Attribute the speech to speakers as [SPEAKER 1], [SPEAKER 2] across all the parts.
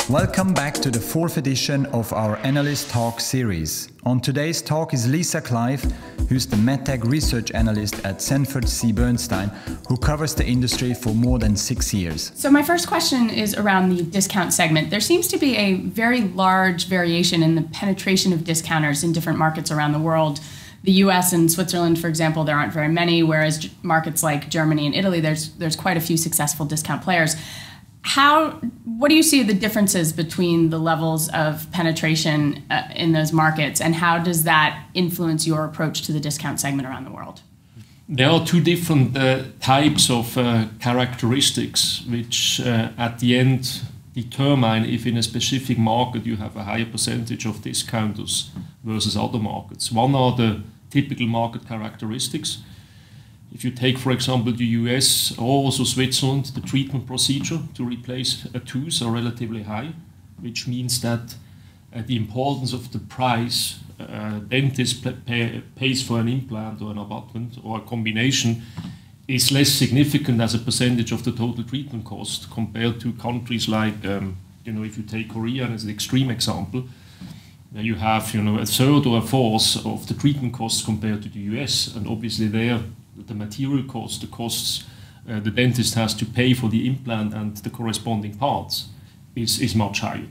[SPEAKER 1] Welcome back to the fourth edition of our Analyst Talk series. On today's talk is Lisa Clive, who's the MedTech Research Analyst at Sanford Bernstein, who covers the industry for more than 6 years.
[SPEAKER 2] So my first question is around the discount segment. There seems to be a very large variation in the penetration of discounters in different markets around the world. The US and Switzerland, for example, there aren't very many, whereas markets like Germany and Italy, there's quite a few successful discount players. What do you see the differences between the levels of penetration in those markets, and how does that influence your approach to the discount segment around the world?
[SPEAKER 3] There are two different types of characteristics which at the end determine if in a specific market you have a higher percentage of discounters versus other markets. One are the typical market characteristics. If you take, for example, the US or also Switzerland, the treatment procedure to replace a tooth are relatively high, which means that the importance of the price dentist pays for an implant or an abutment or a combination is less significant as a percentage of the total treatment cost compared to countries like, if you take Korea as an extreme example, you have, a third or a fourth of the treatment costs compared to the US, and obviously there the material cost, the costs the dentist has to pay for the implant and the corresponding parts is much higher.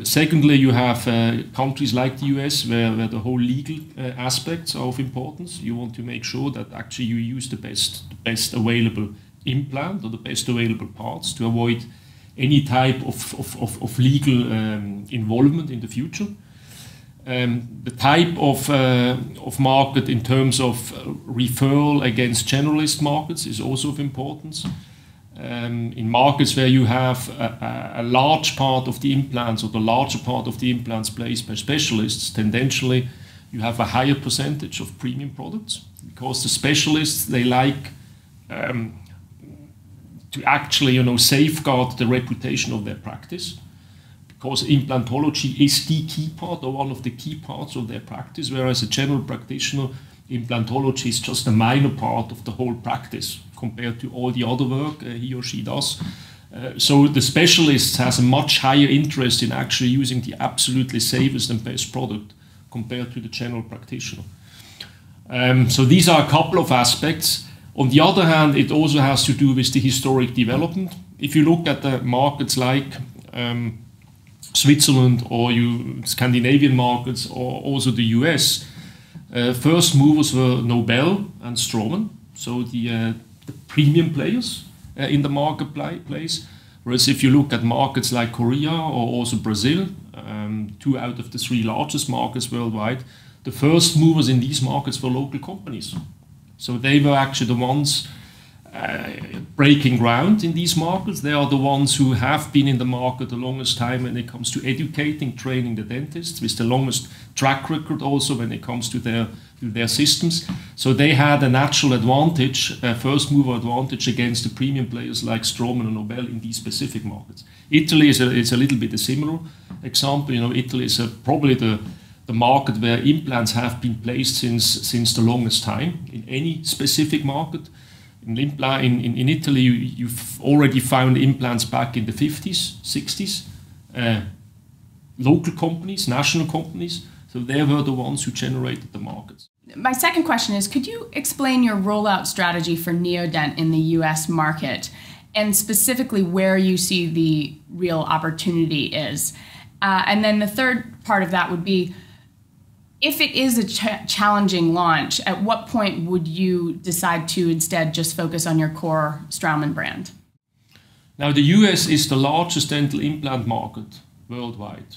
[SPEAKER 3] Secondly, you have countries like the US where the whole legal aspects are of importance. You want to make sure that actually you use the best available implant or the best available parts to avoid any type of legal involvement in the future. The type of market in terms of referral against generalist markets is also of importance. In markets where you have a large part of the implants or the larger part of the implants placed by specialists, tendentially you have a higher percentage of premium products because the specialists, they like to actually safeguard the reputation of their practice. Because implantology is the key part or one of the key parts of their practice, whereas a general practitioner, implantology is just a minor part of the whole practice compared to all the other work he or she does. So the specialist has a much higher interest in actually using the absolutely safest and best product compared to the general practitioner. So these are a couple of aspects. On the other hand, it also has to do with the historic development. If you look at the markets like Switzerland or Scandinavian markets or also the US, first movers were Nobel and Straumann, so the premium players in the marketplace. Whereas if you look at markets like Korea or also Brazil, 2 out of the 3 largest markets worldwide, the first movers in these markets were local companies. So they were actually the ones breaking ground in these markets. They are the ones who have been in the market the longest time when it comes to educating, training the dentists, with the longest track record also when it comes to their systems. So they had a natural advantage, a first mover advantage against the premium players like Straumann and Nobel in these specific markets. Italy is a little bit a similar example. Italy is probably the market where implants have been placed since the longest time in any specific market. In Italy, you've already found implants back in the 50s, 60s, local companies, national companies, so they were the ones who generated the markets.
[SPEAKER 2] My second question is, could you explain your rollout strategy for Neodent in the US market, and specifically where you see the real opportunity is? And then the third part of that would be, if it is a challenging launch, at what point would you decide to instead just focus on your core Straumann brand?
[SPEAKER 3] Now, the US is the largest dental implant market worldwide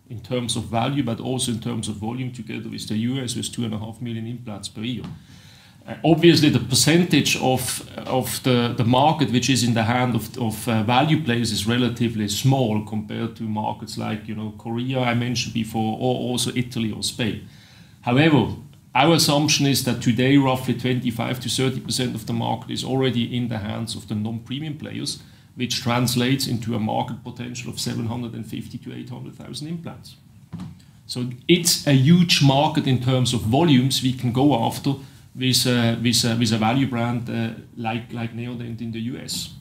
[SPEAKER 3] in terms of value, but also in terms of volume, together with the US with 2.5 million implants per year. Obviously, the percentage of the market which is in the hand of value players is relatively small compared to markets like Korea, I mentioned before, or also Italy or Spain. However, our assumption is that today roughly 25 to 30% of the market is already in the hands of the non-premium players, which translates into a market potential of 750 to 800,000 implants. So it's a huge market in terms of volumes we can go after with a value brand like Neodent in the US.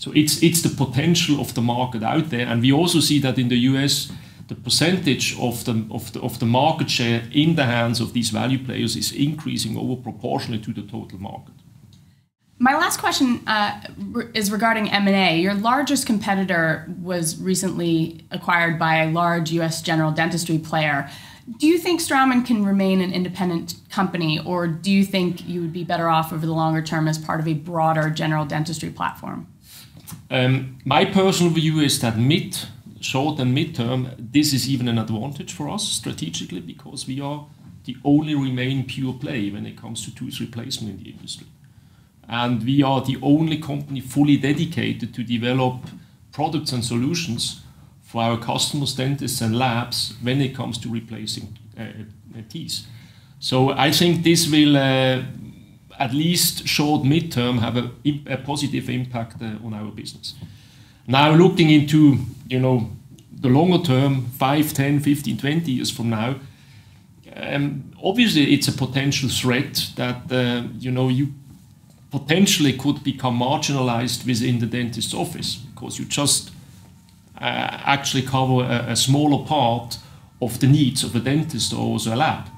[SPEAKER 3] So it's the potential of the market out there, and we also see that in the US, the percentage of the market share in the hands of these value players is increasing over proportionally to the total market.
[SPEAKER 2] My last question is regarding M&A. Your largest competitor was recently acquired by a large US general dentistry player. Do you think Straumann can remain an independent company, or do you think you would be better off over the longer term as part of a broader general dentistry platform?
[SPEAKER 3] My personal view is that short and mid-term, this is even an advantage for us strategically, because we are the only remaining pure play when it comes to tooth replacement in the industry. And we are the only company fully dedicated to develop products and solutions for our customers, dentists and labs when it comes to replacing teeth. So I think this will, at least short, mid-term, have a positive impact on our business. Now looking into, the longer term, 5, 10, 15, 20 years from now, obviously it's a potential threat that, you potentially could become marginalized within the dentist's office, because you just actually cover a smaller part of the needs of a dentist or also a lab.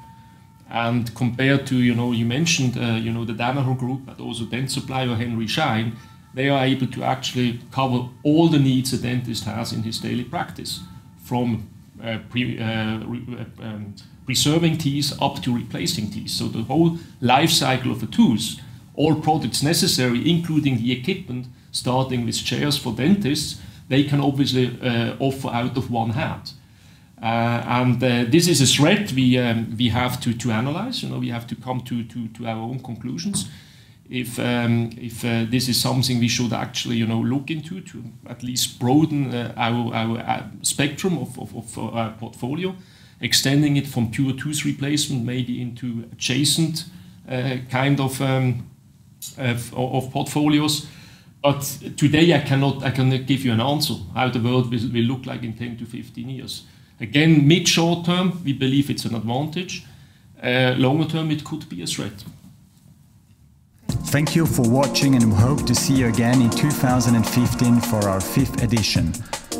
[SPEAKER 3] And compared to, you mentioned, the Danaher Group, but also Dentsupply or Henry Schein, they are able to actually cover all the needs a dentist has in his daily practice, from preserving teeth up to replacing teeth. So the whole life cycle of a tooth, all products necessary, including the equipment, starting with chairs for dentists, they can obviously offer out of one hand. And this is a threat we have to analyze. We have to come to our own conclusions. If this is something we should actually look into to at least broaden our spectrum of our portfolio, extending it from pure tooth replacement maybe into adjacent kind of portfolios. But today I cannot give you an answer how the world will look like in 10 to 15 years. Again, mid-short term, we believe it's an advantage. Longer term, it could be a threat.
[SPEAKER 1] Thank you for watching, and we hope to see you again in 2015 for our 5th edition.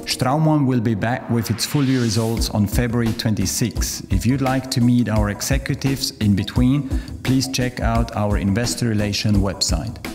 [SPEAKER 1] Straumann will be back with its full year results on February 26. If you'd like to meet our executives in between, please check out our investor relations website.